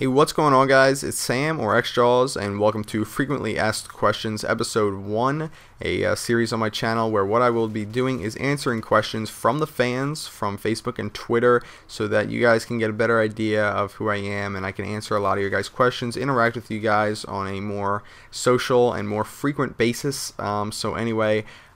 Hey, what's going on, guys? It's Sam, or xJawz, and welcome to Frequently Asked Questions, Episode 1, a series on my channel where what I will be doing is answering questions from the fans from Facebook and Twitter so that you guys can get a better idea of who I am and I can answer a lot of your guys' questions, interact with you guys on a more social and more frequent basis.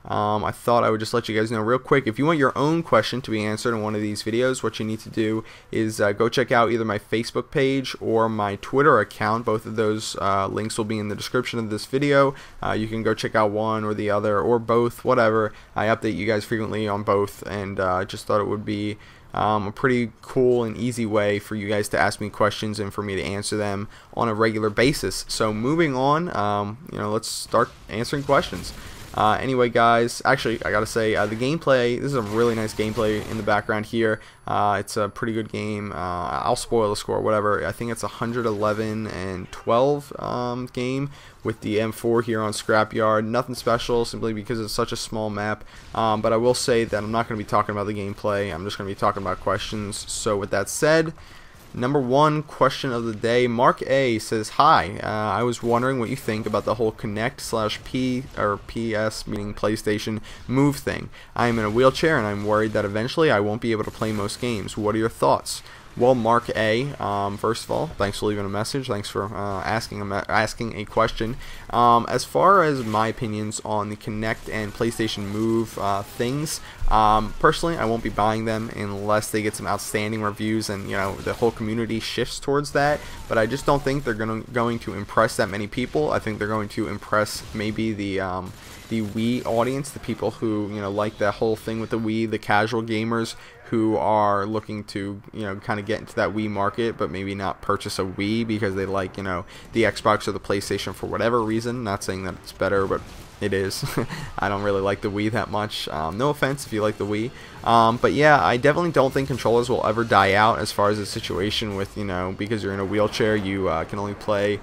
I thought I would just let you guys know real quick, if you want your own question to be answered in one of these videos, what you need to do is go check out either my Facebook page or my Twitter account. Both of those links will be in the description of this video. You can go check out one or the other or both, whatever. I update you guys frequently on both, and I just thought it would be a pretty cool and easy way for you guys to ask me questions and for me to answer them on a regular basis. So moving on, let's start answering questions. Anyway, guys, actually, I gotta say, the gameplay, this is a really nice gameplay in the background here. It's a pretty good game. I'll spoil the score, whatever. I think it's 111 and 12 game with the M4 here on Scrapyard. Nothing special, simply because it's such a small map. But I will say that I'm not going to be talking about the gameplay. I'm just going to be talking about questions. So with that said, number one question of the day, Mark A says, "Hi, I was wondering what you think about the whole Connect/P or PS, meaning PlayStation, move thing. I am in a wheelchair and I'm worried that eventually I won't be able to play most games. What are your thoughts?" Well, Mark A, first of all, thanks for leaving a message. Thanks for asking a question. As far as my opinions on the Kinect and PlayStation Move things, personally, I won't be buying them unless they get some outstanding reviews and the whole community shifts towards that. But I just don't think they're going to impress that many people. I think they're going to impress maybe the Wii audience, the people who like that whole thing with the Wii, the casual gamers who are looking to kind of get into that Wii market, but maybe not purchase a Wii because they like the Xbox or the PlayStation for whatever reason. Not saying that it's better, but it is. I don't really like the Wii that much. No offense if you like the Wii. But yeah, I definitely don't think controllers will ever die out as far as the situation with, because you're in a wheelchair, you can only play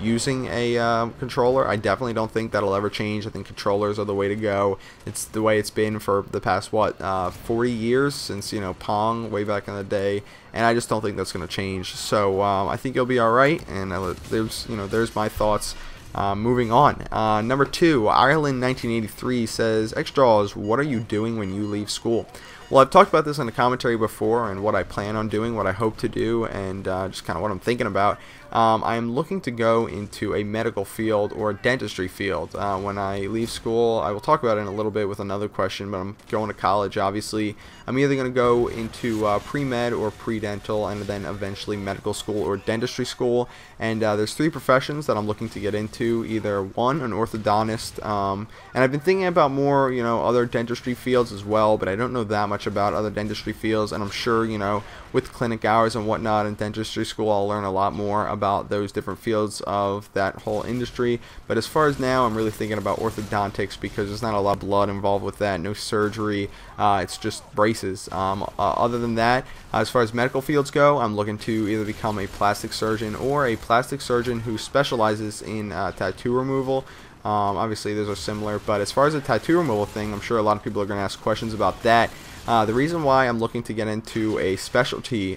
using a controller. I definitely don't think that'll ever change. I think controllers are the way to go. It's the way it's been for the past, 40 years since, Pong way back in the day. And I just don't think that's going to change. So I think you'll be alright. And there's my thoughts. Moving on, number 2, Ireland 1983 says, xJawz, what are you doing when you leave school? Well, I've talked about this in the commentary before and what I plan on doing, what I hope to do, and just kind of what I'm thinking about. I am looking to go into a medical field or a dentistry field. When I leave school, I will talk about it in a little bit with another question, but I'm going to college, obviously. I'm either going to go into pre-med or pre-dental, and then eventually medical school or dentistry school. And there's 3 professions that I'm looking to get into. Either one, an orthodontist, and I've been thinking about more, other dentistry fields as well, but I don't know that much about other dentistry fields, and I'm sure, with clinic hours and whatnot in dentistry school, I'll learn a lot more about those different fields of that whole industry. But as far as now, I'm really thinking about orthodontics because there's not a lot of blood involved with that, no surgery, it's just braces. Other than that, as far as medical fields go, I'm looking to either become a plastic surgeon or a plastic surgeon who specializes in tattoo removal. Obviously those are similar, but as far as the tattoo removal thing, I'm sure a lot of people are going to ask questions about that. The reason why I'm looking to get into a specialty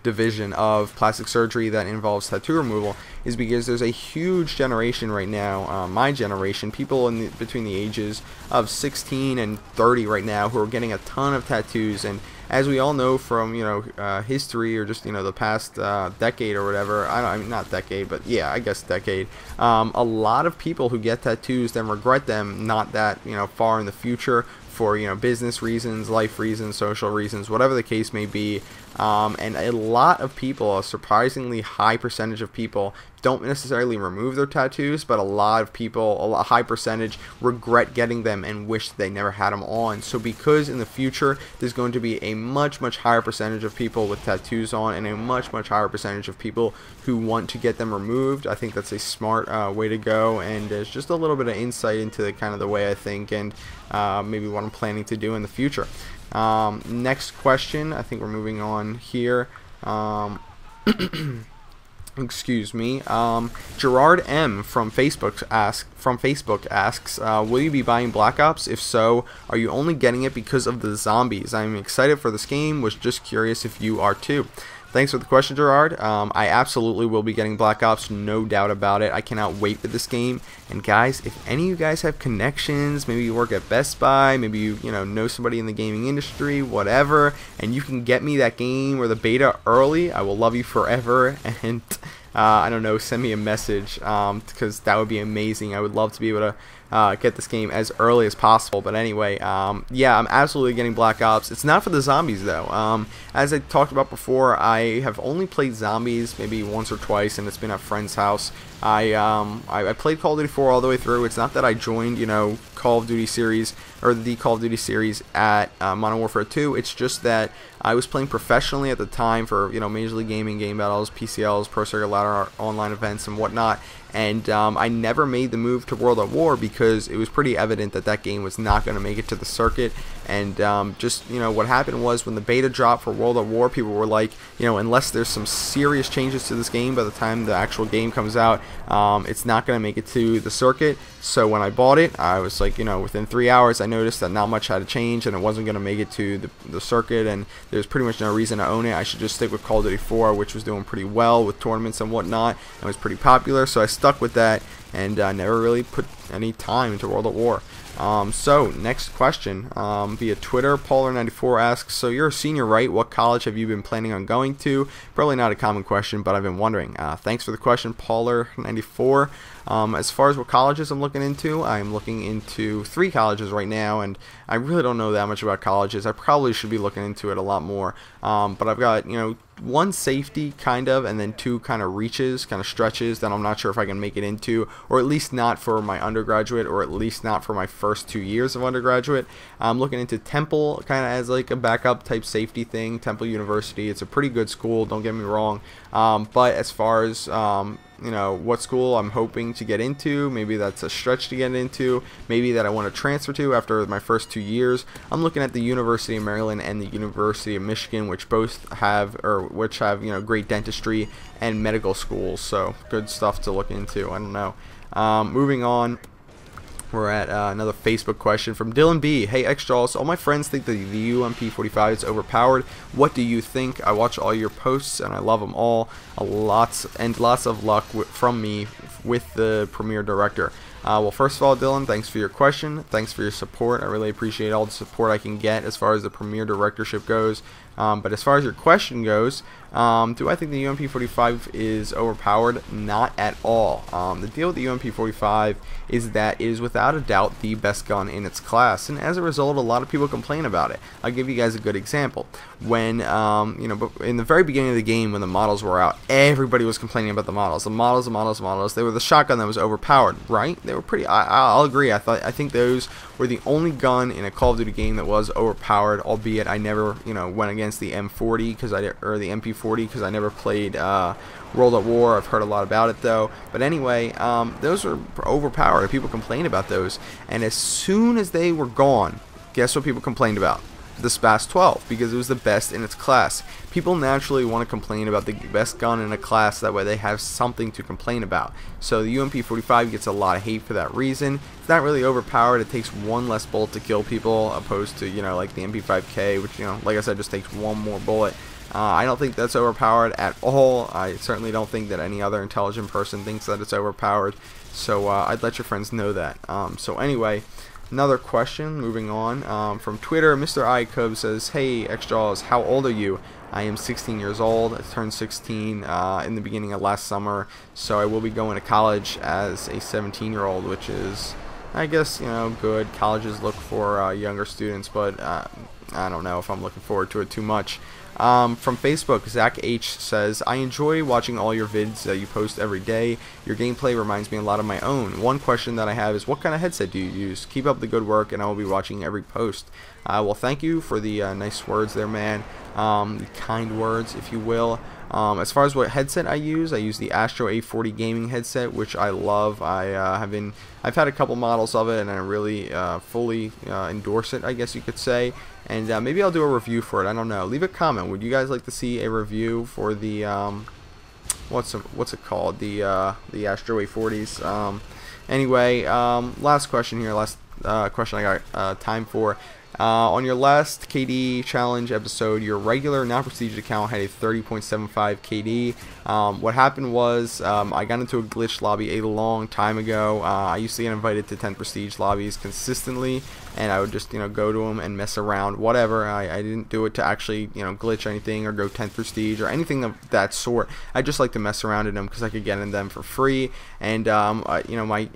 division of plastic surgery that involves tattoo removal is because there's a huge generation right now, my generation, people between the ages of 16 and 30 right now who are getting a ton of tattoos. And as we all know from history or just the past decade or whatever, I mean not decade, but yeah, I guess decade, a lot of people who get tattoos then regret them not that far in the future for business reasons, life reasons, social reasons, whatever the case may be. And a lot of people, a surprisingly high percentage of people, don't necessarily remove their tattoos, but a lot of people, a high percentage, regret getting them and wish they never had them on. So because in the future there's going to be a much higher percentage of people with tattoos on and a much higher percentage of people who want to get them removed, I think that's a smart way to go, and there's just a little bit of insight into the kind of the way I think and maybe what I'm planning to do in the future. Next question, I think we're moving on here. Excuse me. Gerard M from Facebook asks, will you be buying Black Ops? If so, are you only getting it because of the zombies? I'm excited for this game. Was just curious if you are too. Thanks for the question, Gerard. I absolutely will be getting Black Ops, no doubt about it. I cannot wait for this game. And guys, if any of you guys have connections, maybe you work at Best Buy, maybe you know somebody in the gaming industry, whatever, and you can get me that game or the beta early, I will love you forever. And I don't know, send me a message, because that would be amazing. I would love to be able to get this game as early as possible. But anyway, yeah, I'm absolutely getting Black Ops. It's not for the zombies though. As I talked about before, I have only played zombies maybe once or twice, and it's been at a friend's house. I played Call of Duty 4 all the way through. It's not that I joined, Call of Duty series or the Call of Duty series at Modern Warfare 2. It's just that I was playing professionally at the time for Major League Gaming, game battles, PCLs, Pro Circuit Ladder online events, and whatnot. And I never made the move to World at War because it was pretty evident that that game was not going to make it to the circuit. And just what happened was when the beta dropped for World at War, people were like, unless there's some serious changes to this game by the time the actual game comes out, it's not going to make it to the circuit. So when I bought it, I was like, within 3 hours I noticed that not much had to change and it wasn't going to make it to the circuit, and there's pretty much no reason to own it. I should just stick with Call of Duty 4, which was doing pretty well with tournaments and whatnot, and was pretty popular, so I stuck with that and never really put any time into World at War. So next question, via Twitter, Pauler94 asks, so you're a senior, right? What college have you been planning on going to? Probably not a common question, but I've been wondering. Thanks for the question, Pauler94. As far as what colleges I'm looking into, I'm looking into 3 colleges right now, and I really don't know that much about colleges. I probably should be looking into it a lot more, but I've got, 1 safety kind of, and then 2 kind of reaches, kind of stretches that I'm not sure if I can make it into, or at least not for my undergraduate, or at least not for my first 2 years of undergraduate. I'm looking into Temple kind of as like a backup type safety thing. Temple University, it's a pretty good school, don't get me wrong, but as far as what school I'm hoping to get into, maybe that's a stretch to get into, maybe that I want to transfer to after my first 2 years, I'm looking at the University of Maryland and the University of Michigan, which have great dentistry and medical schools, so good stuff to look into. I don't know. Moving on, we're at another Facebook question from Dylan B. Hey xJawz, all my friends think that the UMP45 is overpowered. What do you think? I watch all your posts and I love them all. Lots of luck from me with the Premier Director. Well, first of all, Dylan, thanks for your question. Thanks for your support. I really appreciate all the support I can get as far as the Premier Directorship goes. But as far as your question goes, do I think the UMP45 is overpowered? Not at all. The deal with the UMP45 is that it is without a doubt the best gun in its class, and as a result, a lot of people complain about it. I'll give you guys a good example. When in the very beginning of the game, when the models were out, everybody was complaining about the models. The models. They were the shotgun that was overpowered, right? They were pretty. I'll agree. I think those were the only gun in a Call of Duty game that was overpowered. Albeit I never went against the M40 or the MP40 because I never played World at War. I've heard a lot about it though. But anyway, those were overpowered. People complained about those, and as soon as they were gone, guess what people complained about? The SPAS 12, because it was the best in its class. People naturally want to complain about the best gun in a class, that way they have something to complain about. So the UMP45 gets a lot of hate for that reason. It's not really overpowered. It takes 1 less bullet to kill people, opposed to like the MP5K, which like I said, just takes 1 more bullet. I don't think that's overpowered at all. I certainly don't think that any other intelligent person thinks that it's overpowered. So I'd let your friends know that. So anyway, another question, moving on, from Twitter, Mr. iCub says, hey xJawz, how old are you? I am 16 years old. I turned 16 in the beginning of last summer, so I will be going to college as a 17-year-old, which is, I guess, good. Colleges look for younger students, but I don't know if I'm looking forward to it too much. From Facebook, Zach H says, I enjoy watching all your vids that you post every day. Your gameplay reminds me a lot of my own. One question that I have is, what kind of headset do you use? Keep up the good work, and I will be watching every post. Well, thank you for the nice words there, man. The kind words, if you will. As far as what headset I use the Astro A40 gaming headset, which I love. I've had a couple models of it, and I really fully endorse it, I guess you could say. And maybe I'll do a review for it. I don't know. Leave a comment. Would you guys like to see a review for the what's it called? The Astro A40s. Anyway, last question here. Last question I got time for. On your last KD challenge episode, your regular non-prestige account had a 30.75 KD. What happened was I got into a glitch lobby a long time ago. I used to get invited to 10 prestige lobbies consistently, and I would just go to them and mess around, whatever. I didn't do it to actually glitch anything or go 10 prestige or anything of that sort. I just like to mess around in them because I could get in them for free, and my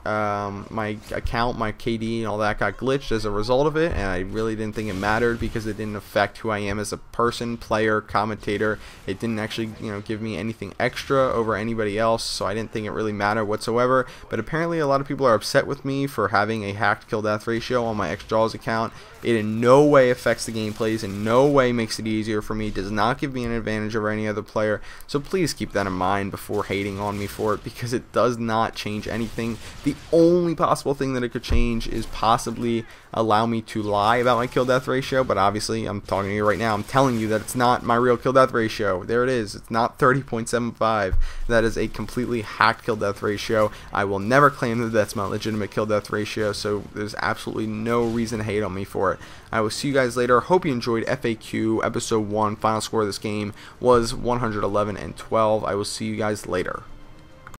account, my KD and all that got glitched as a result of it, and I really didn't think it mattered because it didn't affect who I am as a person, player, commentator. It didn't actually give me anything extra over anybody else, so I didn't think it really mattered whatsoever. But apparently a lot of people are upset with me for having a hacked kill death ratio on my xJawz account. It in no way affects the gameplays, in no way makes it easier for me, does not give me an advantage over any other player, so please keep that in mind before hating on me for it, because it does not change anything. The only possible thing that it could change is possibly allow me to lie about my kill death ratio, but obviously I'm talking to you right now, I'm telling you that it's not my real kill death ratio. There it is, it's not 30.75. That is a completely hacked kill death ratio. I will never claim that that's my legitimate kill death ratio, so there's absolutely no reason to hate on me for it. I will see you guys later. Hope you enjoyed FAQ episode 1. Final score of this game was 111-12. I will see you guys later.